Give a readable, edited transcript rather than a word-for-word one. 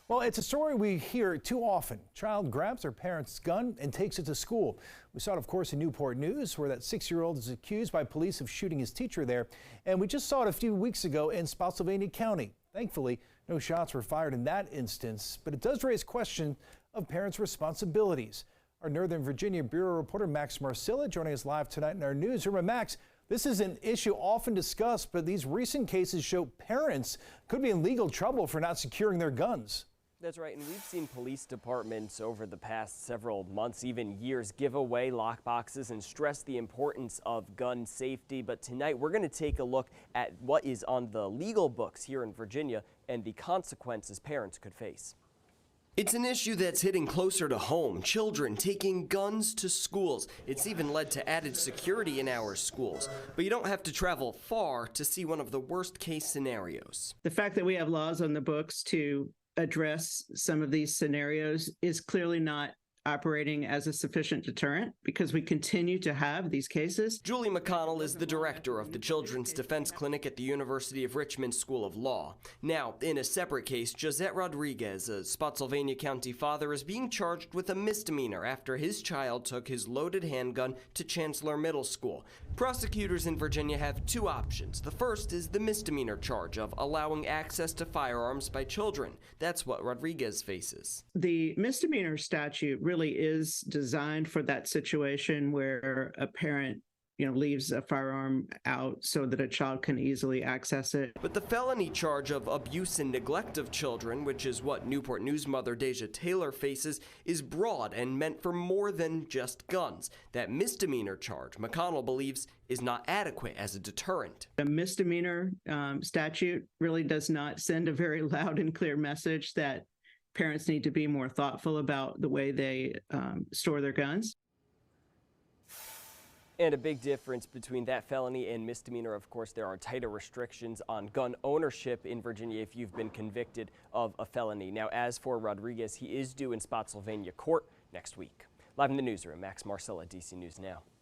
Well, it's a story we hear too often. Child grabs their parent's gun and takes it to school. We saw it, of course, in Newport News, where that 6-year-old is accused by police of shooting his teacher there. And we just saw it a few weeks ago in Spotsylvania County. Thankfully, no shots were fired in that instance, but it does raise question of parents' responsibilities. Our Northern Virginia Bureau reporter Max Marcilla joining us live tonight in our newsroom. Max, this is an issue often discussed, but these recent cases show parents could be in legal trouble for not securing their guns. That's right, and we've seen police departments over the past several months, even years, give away lockboxes and stress the importance of gun safety. But tonight we're going to take a look at what is on the legal books here in Virginia and the consequences parents could face. It's an issue that's hitting closer to home. Children taking guns to schools. It's even led to added security in our schools. But you don't have to travel far to see one of the worst case scenarios. The fact that we have laws on the books to address some of these scenarios is clearly not operating as a sufficient deterrent because we continue to have these cases. Julie McConnell is the director of the Children's Defense Clinic at the University of Richmond School of Law. Now, in a separate case, Josette Rodriguez, a Spotsylvania County father, is being charged with a misdemeanor after his child took his loaded handgun to Chancellor Middle School. Prosecutors in Virginia have two options. The first is the misdemeanor charge of allowing access to firearms by children. That's what Rodriguez faces. The misdemeanor statute really is designed for that situation where a parent leaves a firearm out so that a child can easily access it. But the felony charge of abuse and neglect of children, which is what Newport News mother Deja Taylor faces, is broad and meant for more than just guns. That misdemeanor charge, McConnell believes, is not adequate as a deterrent. The misdemeanor statute really does not send a very loud and clear message that parents need to be more thoughtful about the way they store their guns. And a big difference between that felony and misdemeanor, of course, there are tighter restrictions on gun ownership in Virginia if you've been convicted of a felony. Now, as for Rodriguez, he is due in Spotsylvania court next week. Live in the newsroom, Max Marcella, DC News Now.